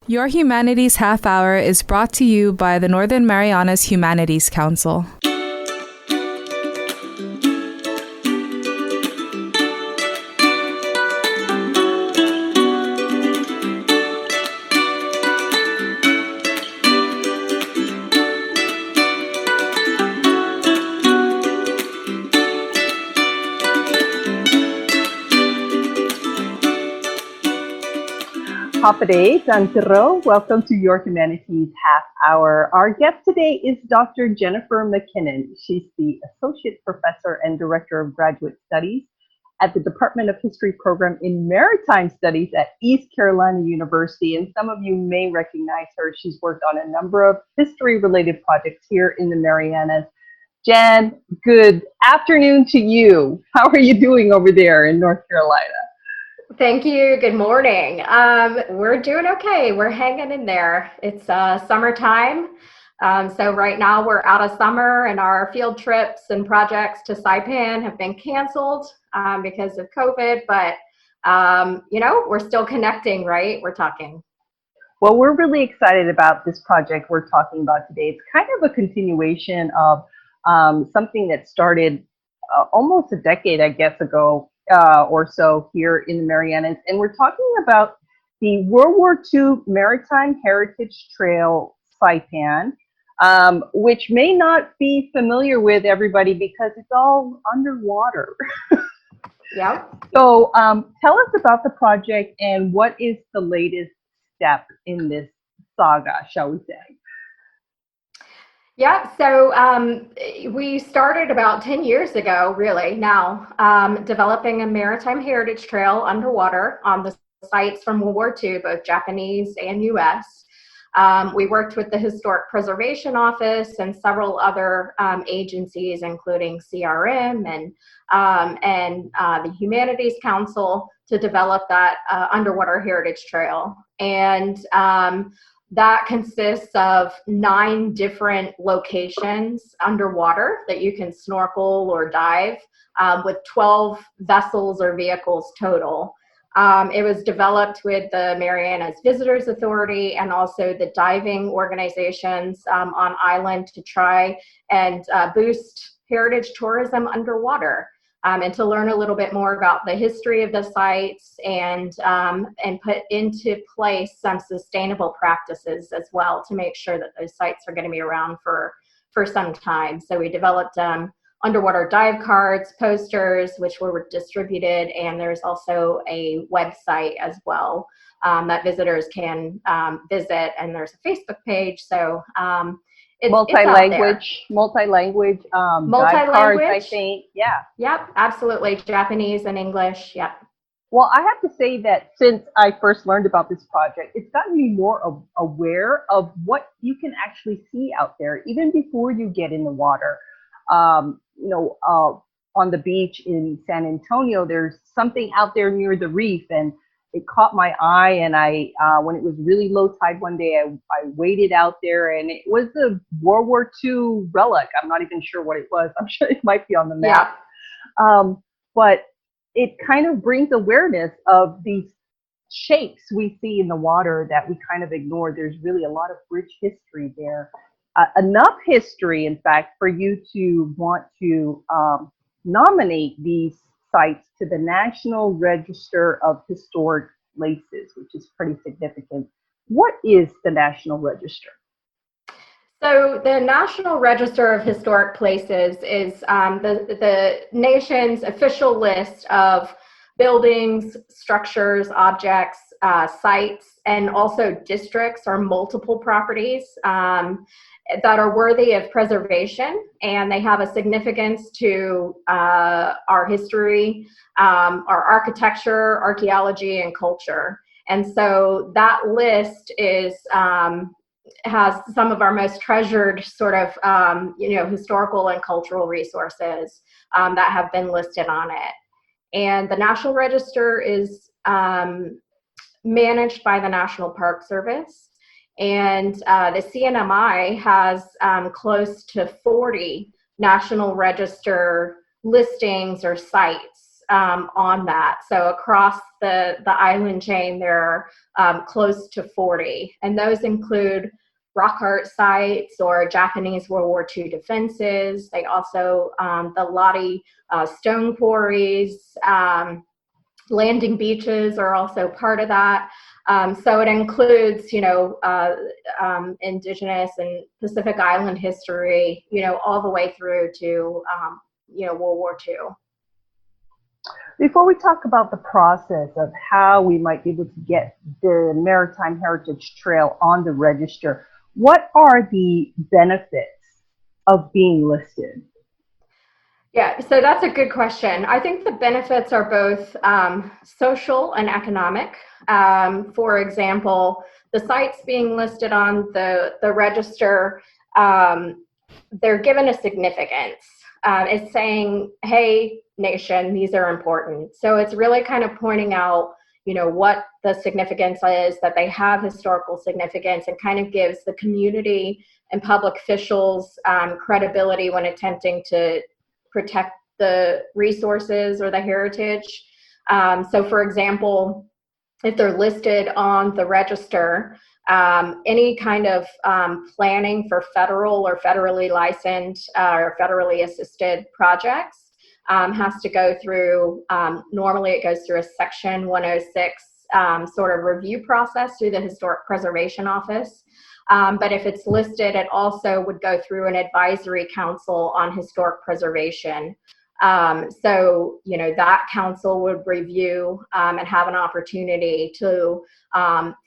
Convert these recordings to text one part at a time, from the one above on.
Your Humanities Half Hour is brought to you by the Northern Marianas Humanities Council. Hapaday, Tantiro. Welcome to Your Humanities Half Hour. Our guest today is Dr. Jennifer McKinnon. She's the Associate Professor and Director of Graduate Studies at the Department of History Program in Maritime Studies at East Carolina University. And some of you may recognize her. She's worked on a number of history-related projects here in the Marianas. Jen, good afternoon to you. How are you doing over there in North Carolina? Thank you. Good morning. We're doing okay. We're hanging in there. It's summertime. So right now we're out of summer and our field trips and projects to Saipan have been canceled because of COVID, but we're still connecting, right? We're talking. Well, we're really excited about this project we're talking about today. It's kind of a continuation of something that started almost a decade, I guess, ago or so here in the Marianas. And we're talking about the World War II Maritime Heritage Trail, Saipan, which may not be familiar with everybody because it's all underwater. Yeah. So tell us about the project and what is the latest step in this saga, shall we say? Yeah, so we started about 10 years ago, really, now, developing a maritime heritage trail underwater on the sites from World War II, both Japanese and US. We worked with the Historic Preservation Office and several other agencies, including CRM and the Humanities Council, to develop that underwater heritage trail. And that consists of 9 different locations underwater that you can snorkel or dive with 12 vessels or vehicles total. It was developed with the Marianas Visitors Authority and also the diving organizations on island to try and boost heritage tourism underwater. And to learn a little bit more about the history of the sites and put into place some sustainable practices as well to make sure that those sites are going to be around for some time. So we developed underwater dive cards, posters, which were distributed, and there's also a website as well that visitors can visit, and there's a Facebook page. So multi-language dive cards, I think. Yeah. Yep, absolutely. Japanese and English. Yep. Well, I have to say that since I first learned about this project, it's gotten me more aware of what you can actually see out there, even before you get in the water. On the beach in San Antonio, there's something out there near the reef, and it caught my eye, and I when it was really low tide one day, I waded out there, and it was a World War II relic. I'm not even sure what it was. I'm sure it might be on the map. Yeah. But it kind of brings awareness of these shapes we see in the water that we kind of ignore. There's really a lot of rich history there. Enough history, in fact, for you to want to nominate these sites to the National Register of Historic Places, which is pretty significant. What is the National Register? So the National Register of Historic Places is the nation's official list of buildings, structures, objects, sites, and also districts or multiple properties that are worthy of preservation, and they have a significance to our history, our architecture, archaeology, and culture. And so that list has some of our most treasured sort of historical and cultural resources that have been listed on it. And the National Register is managed by the National Park Service. And the CNMI has close to 40 National Register listings or sites on that. So across the island chain, there are close to 40, and those include rock art sites or Japanese World War II defenses. They also, the Lottie stone quarries, landing beaches are also part of that. So it includes, Indigenous and Pacific Island history, all the way through to, World War II. Before we talk about the process of how we might be able to get the Maritime Heritage Trail on the register, what are the benefits of being listed? Yeah, so that's a good question. I think the benefits are both social and economic. For example, the sites being listed on the register, they're given a significance. It's saying, hey, nation, these are important. So it's really kind of pointing out, what the significance is, that they have historical significance, and kind of gives the community and public officials credibility when attempting to protect the resources or the heritage. So for example, if they're listed on the register, any kind of planning for federal or federally licensed or federally assisted projects has to go through, normally it goes through a Section 106 sort of review process through the Historic Preservation Office. But if it's listed, it also would go through an advisory council on historic preservation. So, that council would review and have an opportunity to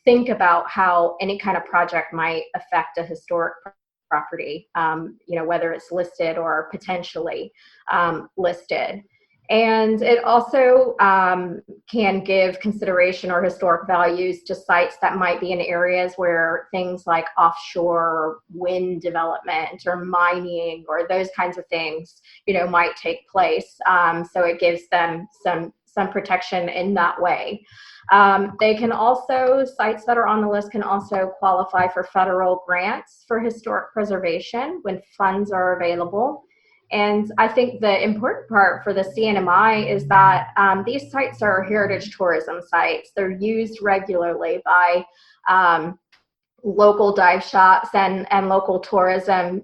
think about how any kind of project might affect a historic property, whether it's listed or potentially listed. And it also can give consideration or historic values to sites that might be in areas where things like offshore wind development or mining or those kinds of things, might take place. So it gives them some protection in that way. They can also, sites that are on the list can also qualify for federal grants for historic preservation when funds are available. And I think the important part for the CNMI is that these sites are heritage tourism sites. They're used regularly by local dive shops and local tourism,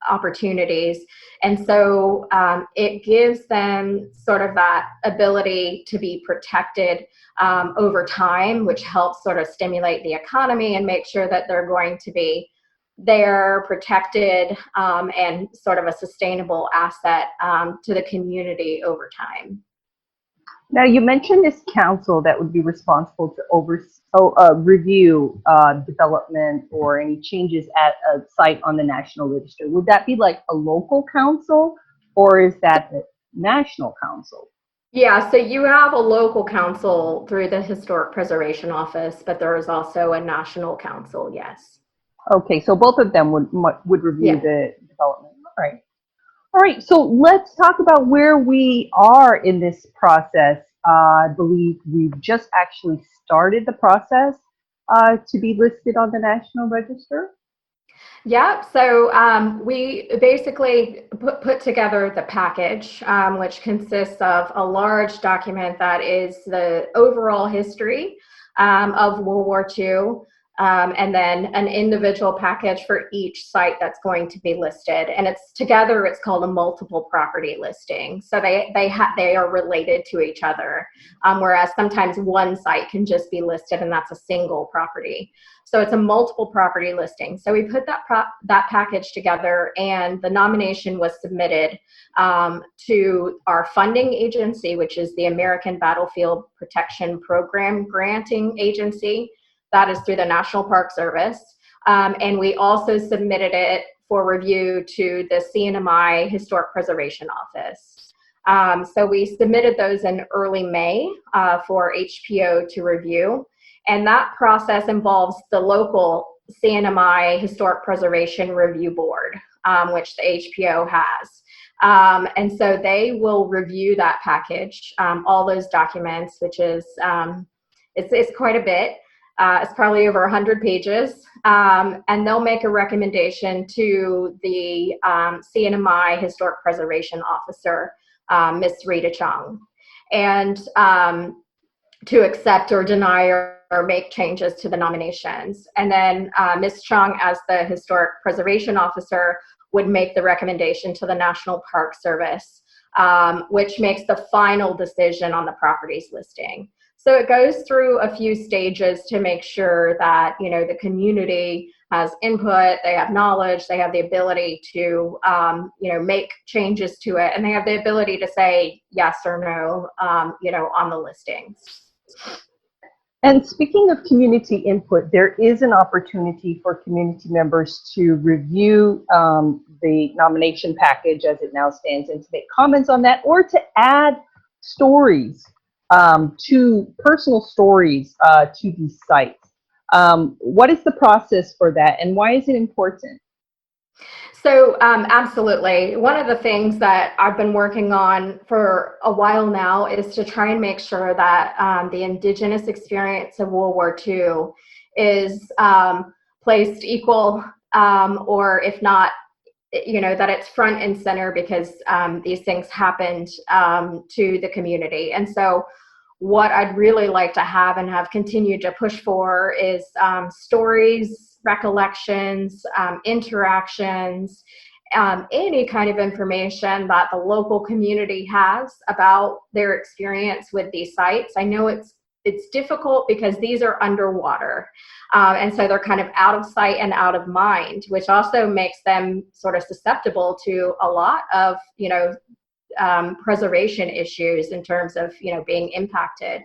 opportunities. And so it gives them sort of that ability to be protected over time, which helps sort of stimulate the economy and make sure that they're going to be there, protected, and sort of a sustainable asset to the community over time. Now, you mentioned this council that would be responsible to review development or any changes at a site on the National Register. Would that be like a local council, or is that the National Council? Yeah, so you have a local council through the Historic Preservation Office, but there is also a national council, yes. Okay, so both of them would review the development. All right. So let's talk about where we are in this process. I believe we've just actually started the process to be listed on the National Register. Yeah, so we basically put together the package, which consists of a large document that is the overall history of World War II. And then an individual package for each site that's going to be listed, and it's called a multiple property listing. So they are related to each other, whereas sometimes one site can just be listed and that's a single property. So it's a multiple property listing. So we put that package together, and the nomination was submitted to our funding agency, which is the American Battlefield Protection Program Granting Agency. That is through the National Park Service. And we also submitted it for review to the CNMI Historic Preservation Office. So we submitted those in early May for HPO to review. And that process involves the local CNMI Historic Preservation Review Board, which the HPO has. And so they will review that package, all those documents, which is, it's quite a bit. It's probably over 100 pages, and they'll make a recommendation to the CNMI Historic Preservation Officer Miss Rita Chung, and to accept or deny or make changes to the nominations. And then Ms. Chung, as the Historic Preservation Officer, would make the recommendation to the National Park Service, which makes the final decision on the property's listing. So it goes through a few stages to make sure that, you know, the community has input, they have knowledge, they have the ability to, you know, make changes to it, and they have the ability to say yes or no, you know, on the listings. And speaking of community input, there is an opportunity for community members to review the nomination package as it now stands and to make comments on that, or to add stories, to personal stories to these sites. What is the process for that, and why is it important? So absolutely. One of the things that I've been working on for a while now is to try and make sure that the Indigenous experience of World War II is placed equal, or if not, you know, that it's front and center, because these things happened to the community. And so what I'd really like to have and have continued to push for is stories, recollections, interactions, any kind of information that the local community has about their experience with these sites. I know it's difficult because these are underwater, and so they're kind of out of sight and out of mind, which also makes them sort of susceptible to a lot of, you know, preservation issues in terms of, you know, being impacted.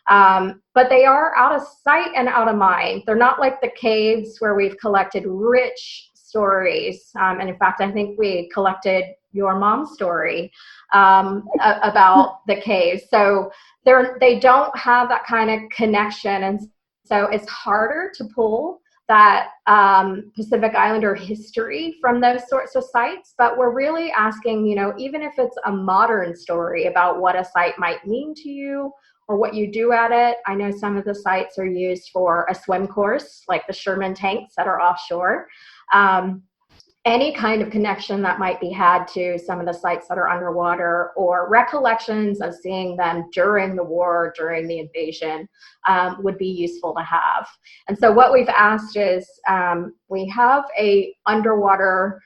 But they are out of sight and out of mind. They're not like the caves where we've collected rich stories. And in fact, I think we collected your mom's story about the caves. So they don't have that kind of connection. And so it's harder to pull that Pacific Islander history from those sorts of sites. But we're really asking, you know, even if it's a modern story about what a site might mean to you or what you do at it. I know some of the sites are used for a swim course, like the Sherman tanks that are offshore. Any kind of connection that might be had to some of the sites that are underwater, or recollections of seeing them during the war, during the invasion, would be useful to have. And so what we've asked is, we have a underwater,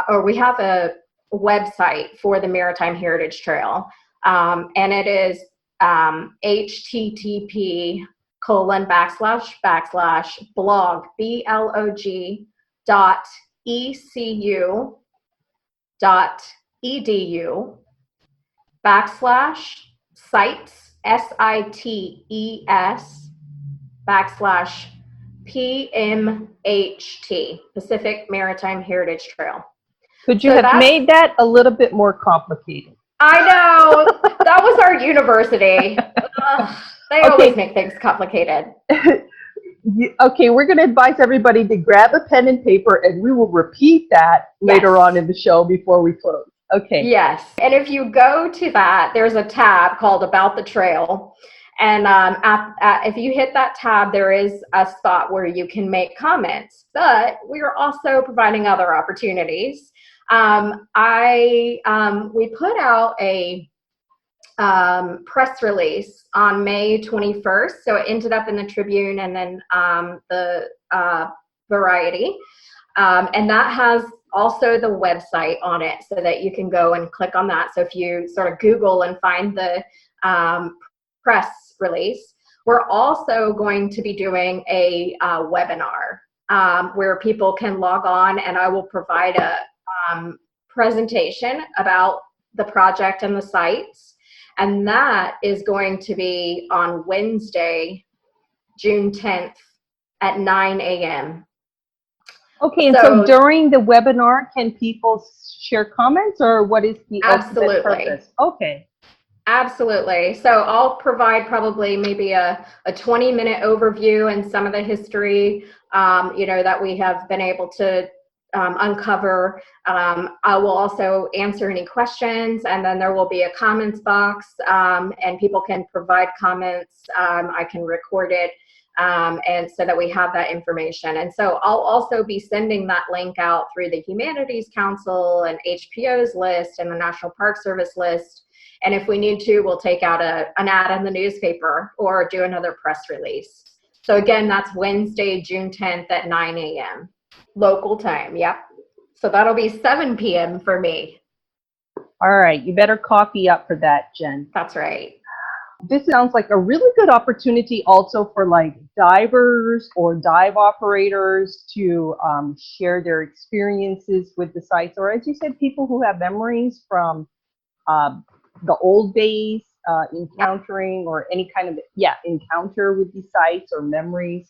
or we have a website for the Maritime Heritage Trail, and it is http://blog, blog.ecu.edu/sites, SITES/PMHT, Pacific Maritime Heritage Trail. Could you have made that a little bit more complicated? I know, that was our university. They always make things complicated. Okay, we're going to advise everybody to grab a pen and paper, and we will repeat that later on in the show before we close. Okay. Yes, and if you go to that, there's a tab called About the Trail. And if you hit that tab, there is a spot where you can make comments. But we are also providing other opportunities. We put out a press release on May 21st. So it ended up in the Tribune and then the Variety. And that has also the website on it so that you can go and click on that. So if you sort of Google and find the press release, we're also going to be doing a webinar where people can log on, and I will provide a presentation about the project and the sites. And that is going to be on Wednesday, June 10th at 9 a.m. Okay, and so during the webinar, can people share comments, or what is the ultimate purpose? Okay. Absolutely. So I'll provide probably maybe a 20-minute overview and some of the history, you know, that we have been able to uncover. I will also answer any questions, and then there will be a comments box, and people can provide comments. I can record it, and so that we have that information. And so I'll also be sending that link out through the Humanities Council and HPO's list and the National Park Service list, And if we need to, we'll take out an ad in the newspaper or do another press release. So again, that's Wednesday, June 10th at 9 a.m. local time. Yep. So that'll be 7 p.m. for me. All right, you better copy up for that, Jen. That's right. This sounds like a really good opportunity also for like divers or dive operators to share their experiences with the sites, or as you said, people who have memories from the old days, encountering or any kind of encounter with these sites or memories.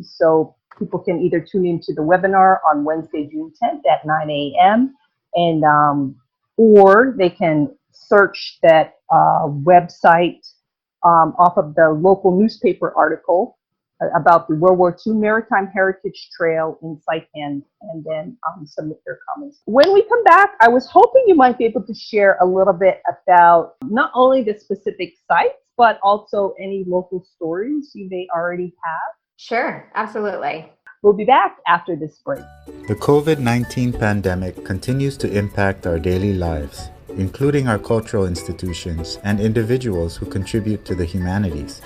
So people can either tune into the webinar on Wednesday, June 10th at 9 a.m. and or they can search that website off of the local newspaper article about the World War II Maritime Heritage Trail in Saipan, and then submit their comments. When we come back, I was hoping you might be able to share a little bit about not only the specific sites, but also any local stories you may already have. Sure, absolutely. We'll be back after this break. The COVID-19 pandemic continues to impact our daily lives, including our cultural institutions and individuals who contribute to the humanities.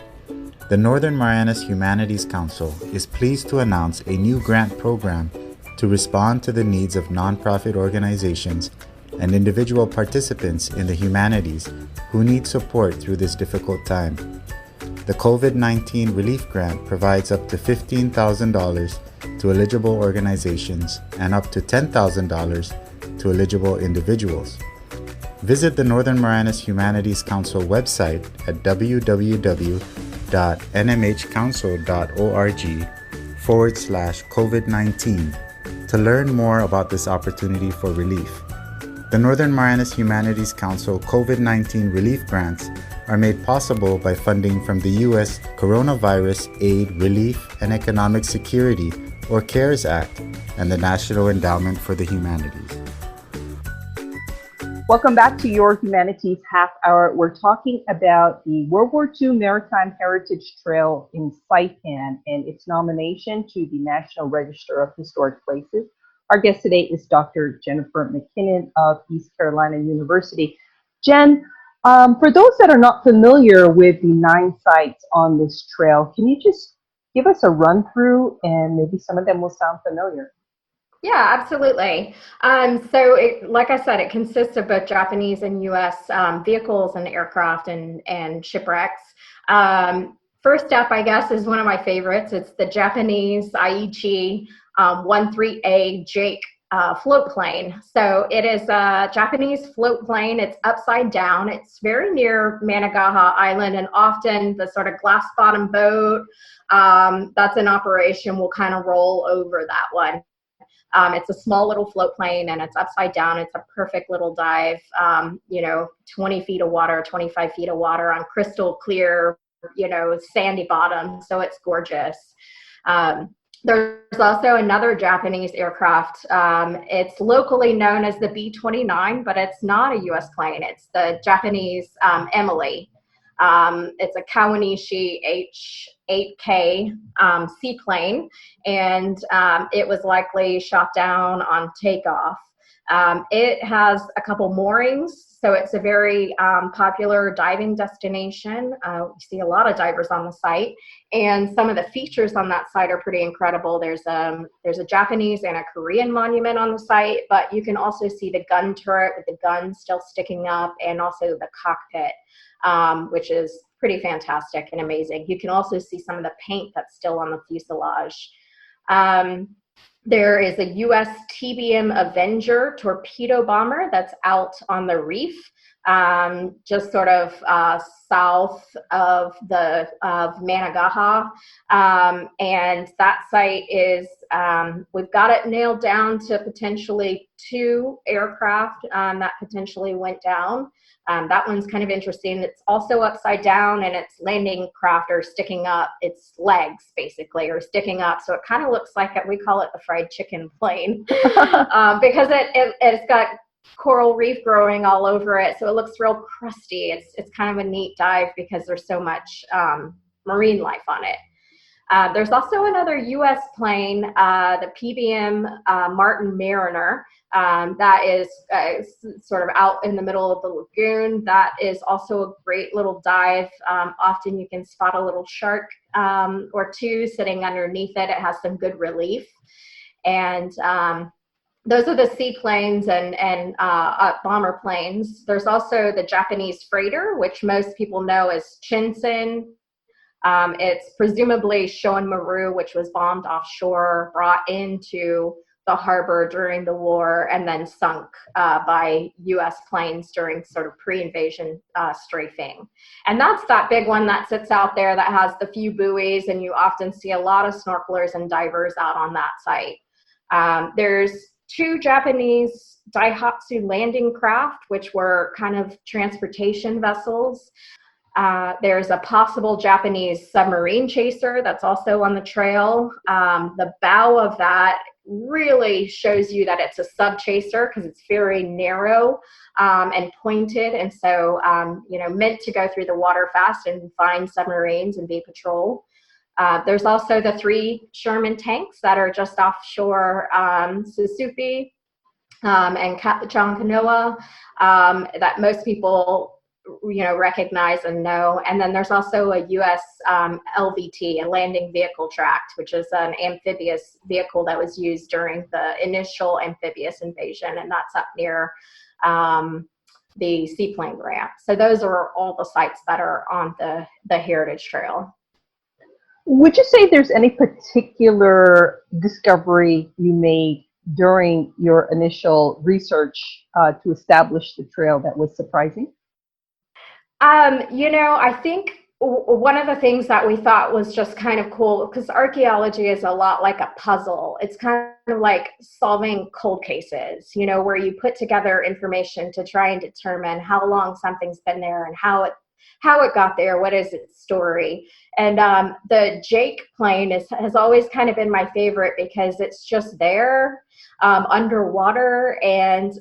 The Northern Marianas Humanities Council is pleased to announce a new grant program to respond to the needs of nonprofit organizations and individual participants in the humanities who need support through this difficult time. The COVID-19 Relief Grant provides up to $15,000 to eligible organizations and up to $10,000 to eligible individuals. Visit the Northern Marianas Humanities Council website at www.nmhcouncil.org/COVID-19 to learn more about this opportunity for relief. The Northern Marianas Humanities Council COVID-19 relief grants are made possible by funding from the U.S. Coronavirus Aid, Relief, and Economic Security, or CARES Act, and the National Endowment for the Humanities. Welcome back to Your Humanities Half Hour. We're talking about the World War II Maritime Heritage Trail in Saipan and its nomination to the National Register of Historic Places. Our guest today is Dr. Jennifer McKinnon of East Carolina University. Jen, for those that are not familiar with the 9 sites on this trail, can you just give us a run through, and maybe some of them will sound familiar? Yeah, absolutely. Like I said, it consists of both Japanese and U.S. Vehicles and aircraft and shipwrecks. First up, I guess, is one of my favorites. It's the Japanese Aichi 13A Jake float plane. So it is a Japanese float plane. It's upside down. It's very near Managaha Island, and often the sort of glass bottom boat that's in operation will kind of roll over that one. It's a small little float plane and it's upside down. It's a perfect little dive, 20 feet of water, 25 feet of water on crystal clear, sandy bottom. So it's gorgeous. There's also another Japanese aircraft. It's locally known as the B-29, but it's not a U.S. plane. It's the Japanese Emily. It's a Kawanishi H-8K seaplane, and it was likely shot down on takeoff. It has a couple moorings, so it's a very popular diving destination. We see a lot of divers on the site, and some of the features on that site are pretty incredible. There's a Japanese and a Korean monument on the site, but you can also see the gun turret with the gun still sticking up, and also the cockpit, which is pretty fantastic and amazing. You can also see some of the paint that's still on the fuselage. There is a U.S. TBM Avenger torpedo bomber that's out on the reef, just sort of south of Managaha. And that site is, we've got it nailed down to potentially 2 aircraft that potentially went down. That one's kind of interesting. It's also upside down, and its landing craft are sticking up. Its legs, basically, are sticking up. So it kind of looks like we call it the fried chicken plane because it's got coral reef growing all over it. So it looks real crusty. It's kind of a neat dive because there's so much marine life on it. There's also another U.S. plane, the PBM Martin Mariner, that is sort of out in the middle of the lagoon. That is also a great little dive. Often you can spot a little shark or two sitting underneath it. It has some good relief. And those are the seaplanes and bomber planes. There's also the Japanese freighter, which most people know as Shinsen. It's presumably Shoin Maru, which was bombed offshore, brought into the harbor during the war, and then sunk by U.S. planes during sort of pre-invasion strafing. And that's that big one that sits out there that has the few buoys, and you often see a lot of snorkelers and divers out on that site. There's two Japanese Daihatsu landing craft, which were kind of transportation vessels. There's a possible Japanese submarine chaser that's also on the trail. The bow of that really shows you that it's a sub chaser because it's very narrow and pointed, and so meant to go through the water fast and find submarines and be patrol. There's also the 3 Sherman tanks that are just offshore Susupi and Chankanoa that most people recognize and know. And then there's also a U.S. LVT, a landing vehicle tract, which is an amphibious vehicle that was used during the initial amphibious invasion, and that's up near the seaplane ramp. So those are all the sites that are on the Heritage Trail. Would you say there's any particular discovery you made during your initial research to establish the trail that was surprising? I think one of the things that we thought was just kind of cool, because archaeology is a lot like a puzzle. It's kind of like solving cold cases, where you put together information to try and determine how long something's been there and how it got there, what is its story. And the Jake plane has always kind of been my favorite because it's just there underwater, and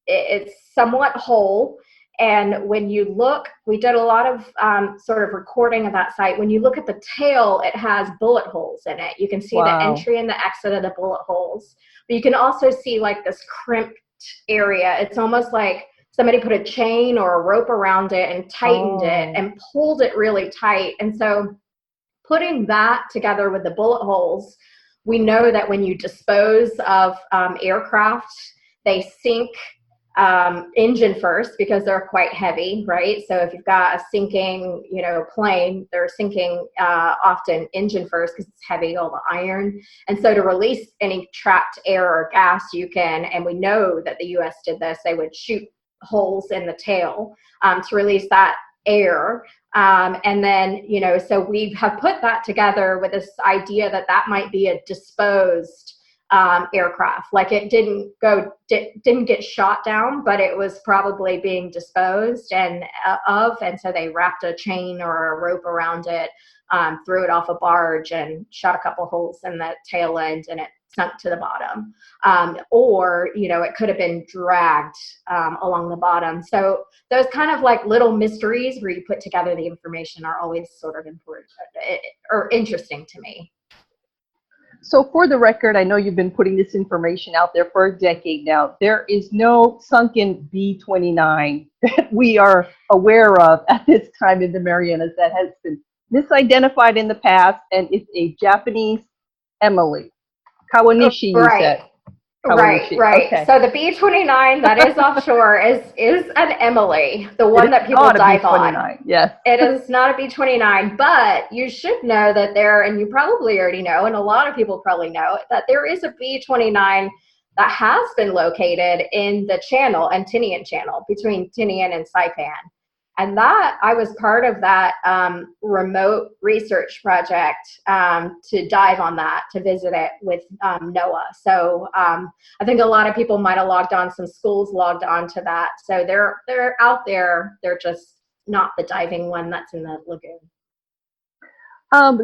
it's somewhat whole. And when you look, we did a lot of sort of recording of that site. When you look at the tail, it has bullet holes in it. You can see the entry and the exit of the bullet holes. But you can also see like this crimped area. It's almost like somebody put a chain or a rope around it and tightened it and pulled it really tight. And so putting that together with the bullet holes, we know that when you dispose of aircraft, they sink engine first because they're quite heavy, right? So if you've got a sinking, plane, they're sinking often engine first because it's heavy, all the iron. And so to release any trapped air or gas, and we know that the U.S. did this, they would shoot holes in the tail to release that air. And then, so we have put that together with this idea that might be a disposed aircraft. Like it didn't get shot down, but it was probably being disposed and so they wrapped a chain or a rope around it, threw it off a barge and shot a couple holes in the tail end, and it sunk to the bottom. Or it could have been dragged along the bottom. So those kind of like little mysteries where you put together the information are always sort of important or interesting to me. So for the record, I know you've been putting this information out there for a decade now. There is no sunken B-29 that we are aware of at this time in the Marianas that has been misidentified in the past, and it's a Japanese Emily. Kawanishi, you said. Kawanishi. Right. Okay. So the B-29 that is offshore is an Emily, the one that people dive on. Yes. It is not a B-29, but you should know that and you probably already know, and a lot of people probably know, that there is a B-29 that has been located in the channel, and Tinian Channel, between Tinian and Saipan. And that, I was part of that remote research project to dive on that, to visit it with NOAA. So I think a lot of people might have logged on, some schools logged on to that. So they're out there, they're just not the diving one that's in the lagoon.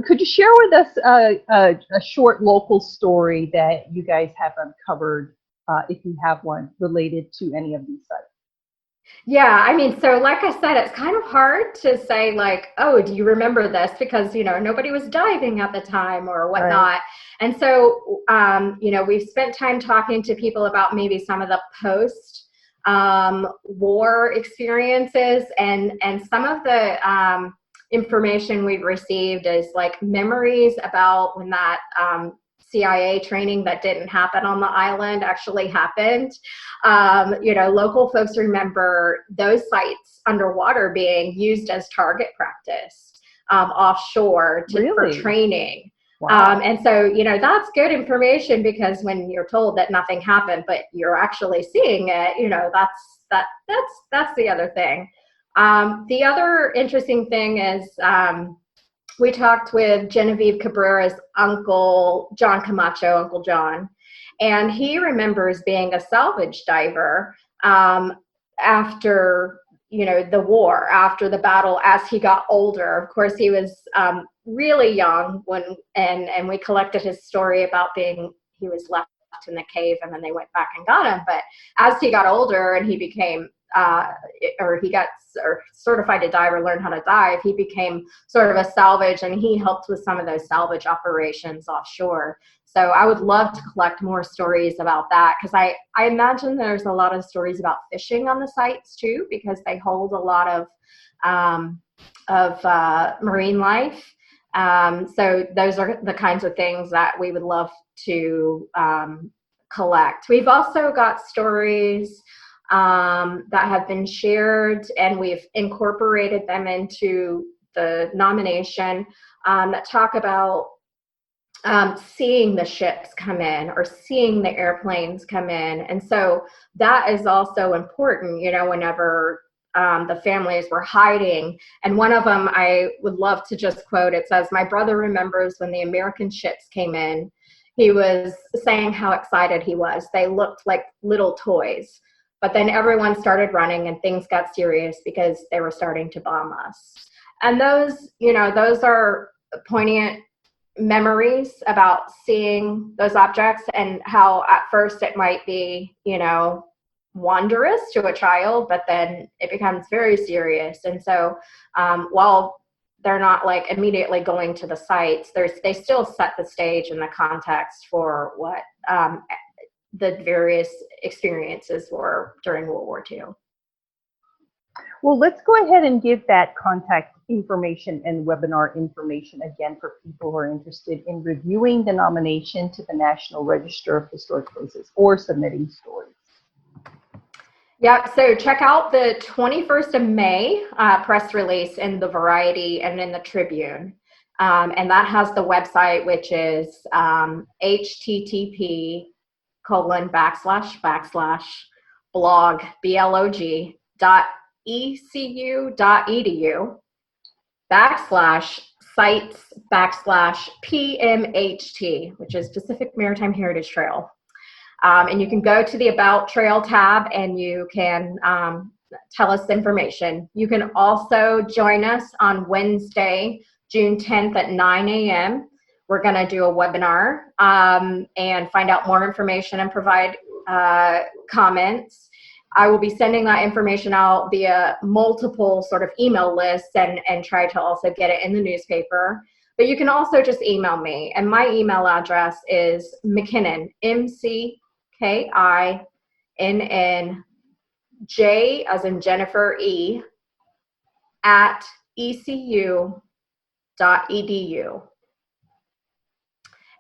Could you share with us a short local story that you guys have uncovered, if you have one, related to any of these sites? Yeah, I mean, so like I said, it's kind of hard to say like, oh, do you remember this? Because, nobody was diving at the time or Right. whatnot. And so, we've spent time talking to people about maybe some of the post war experiences, and some of the information we've received is like memories about when that CIA training that didn't happen on the island actually happened. Local folks remember those sites underwater being used as target practice offshore for Really? Training. Wow. And so, that's good information, because when you're told that nothing happened, but you're actually seeing it, that's the other thing. The other interesting thing is we talked with Genevieve Cabrera's uncle, John Camacho, Uncle John, and he remembers being a salvage diver after the war, after the battle, as he got older. Of course, he was really young and we collected his story about he was left in the cave and then they went back and got him. But as he got older and he became he got certified to dive or learned how to dive, he became sort of a salvage, and he helped with some of those salvage operations offshore. So I would love to collect more stories about that, because I imagine there's a lot of stories about fishing on the sites too, because they hold a lot of marine life. So those are the kinds of things that we would love to collect. We've also got stories that have been shared, and we've incorporated them into the nomination, that talk about seeing the ships come in or seeing the airplanes come in. And so that is also important, whenever the families were hiding. And one of them I would love to just quote. It says, "My brother remembers when the American ships came in, he was saying how excited he was. They looked like little toys. But then everyone started running and things got serious because they were starting to bomb us." And those are poignant memories about seeing those objects, and how at first it might be, wondrous to a child, but then it becomes very serious. And so while they're not like immediately going to the sites, they still set the stage and the context for what the various experiences were during World War II. Well, let's go ahead and give that contact information and webinar information again for people who are interested in reviewing the nomination to the National Register of Historic Places or submitting stories. Yeah, so check out the 21st of May press release in the Variety and in the Tribune. And that has the website, which is http://blog, blog.ecu.edu/sites/PMHT, which is Pacific Maritime Heritage Trail. And you can go to the About Trail tab and you can tell us information. You can also join us on Wednesday, June 10th at 9 a.m. We're going to do a webinar and find out more information and provide comments. I will be sending that information out via multiple sort of email lists and try to also get it in the newspaper. But you can also just email me. And my email address is McKinnon, McKinnj as in Jennifer E, at ecu.edu.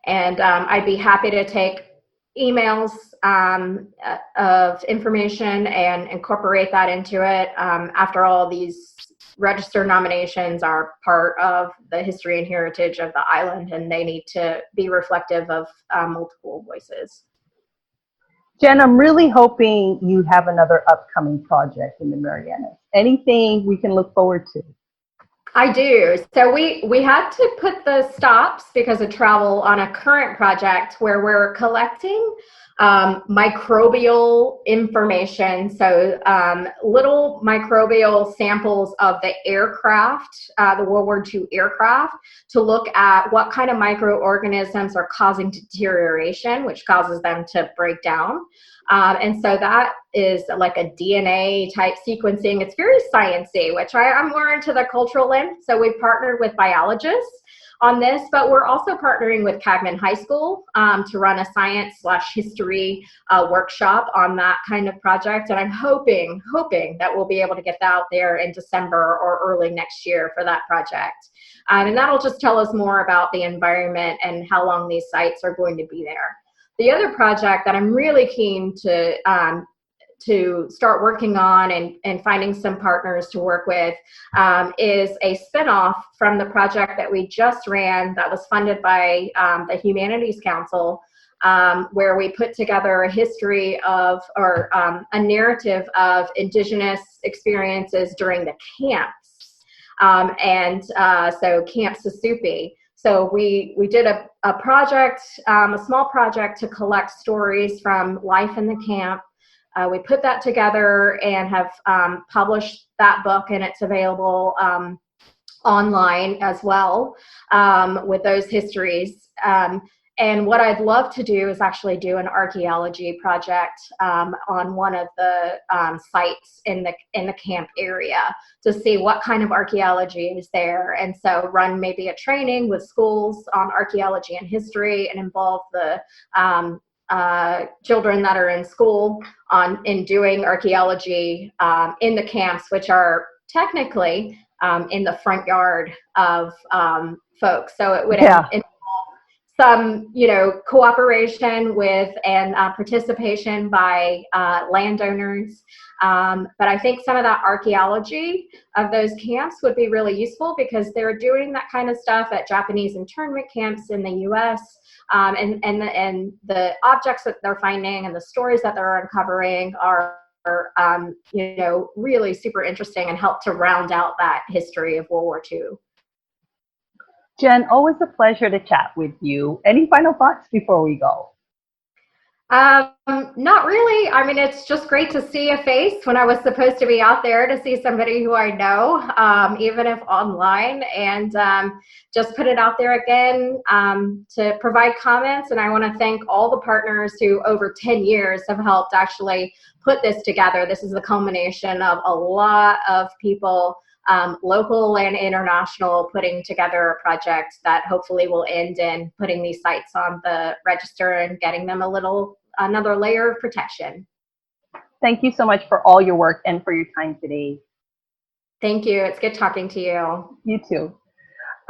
And I'd be happy to take emails of information and incorporate that into it. After all, these register nominations are part of the history and heritage of the island, and they need to be reflective of multiple voices. Jen, I'm really hoping you have another upcoming project in the Marianas. Anything we can look forward to? I do. So we had to put the stops because of travel on a current project where we're collecting microbial information. So little microbial samples of the aircraft, the World War II aircraft, to look at what kind of microorganisms are causing deterioration, which causes them to break down. And so that is like a DNA type sequencing. It's very sciencey, which I'm more into the cultural end. So we've partnered with biologists on this, but we're also partnering with Cagman High School to run a science/history workshop on that kind of project. And I'm hoping that we'll be able to get that out there in December or early next year for that project. And that'll just tell us more about the environment and how long these sites are going to be there. The other project that I'm really keen to start working on and finding some partners to work with is a spinoff from the project that we just ran that was funded by the Humanities Council, where we put together a history of, or a narrative of Indigenous experiences during the camps. So Camp Sasupi. So we did a project, a small project to collect stories from life in the camp. We put that together and have published that book, and it's available online as well with those histories. And what I'd love to do is actually do an archaeology project on one of the sites in the camp area to see what kind of archaeology is there. And so run maybe a training with schools on archaeology and history and involve the children that are in school in doing archaeology in the camps, which are technically in the front yard of folks. So it would involve some, cooperation with and participation by landowners. But I think some of that archaeology of those camps would be really useful because they're doing that kind of stuff at Japanese internment camps in the U.S. And the objects that they're finding and the stories that they're uncovering are really super interesting and help to round out that history of World War II. Jen, always a pleasure to chat with you. Any final thoughts before we go? Not really. I mean, it's just great to see a face when I was supposed to be out there, to see somebody who I know, even if online, and just put it out there again to provide comments. And I want to thank all the partners who over 10 years have helped actually put this together. This is the culmination of a lot of people, local and international, putting together a project that hopefully will end in putting these sites on the register and getting them another layer of protection. Thank you so much for all your work and for your time today. Thank you. It's good talking to you. You too.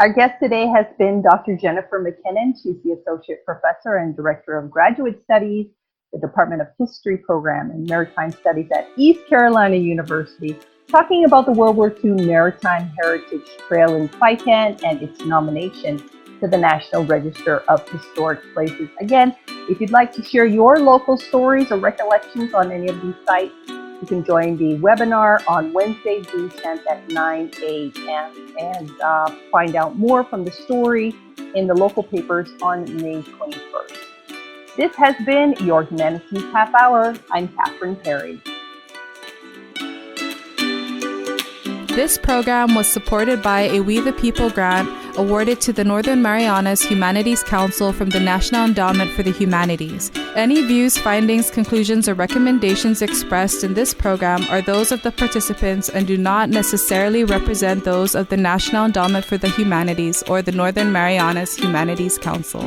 Our guest today has been Dr. Jennifer McKinnon. She's the Associate Professor and Director of Graduate Studies, the Department of History Program and Maritime Studies at East Carolina University, talking about the World War II Maritime Heritage Trail in Saipan and its nomination to the National Register of Historic Places. Again, if you'd like to share your local stories or recollections on any of these sites, you can join the webinar on Wednesday, June 10th at 9 a.m. and find out more from the story in the local papers on May 21st. This has been your Humanities Half Hour. I'm Catherine Perry. This program was supported by a We the People grant awarded to the Northern Marianas Humanities Council from the National Endowment for the Humanities. Any views, findings, conclusions, or recommendations expressed in this program are those of the participants and do not necessarily represent those of the National Endowment for the Humanities or the Northern Marianas Humanities Council.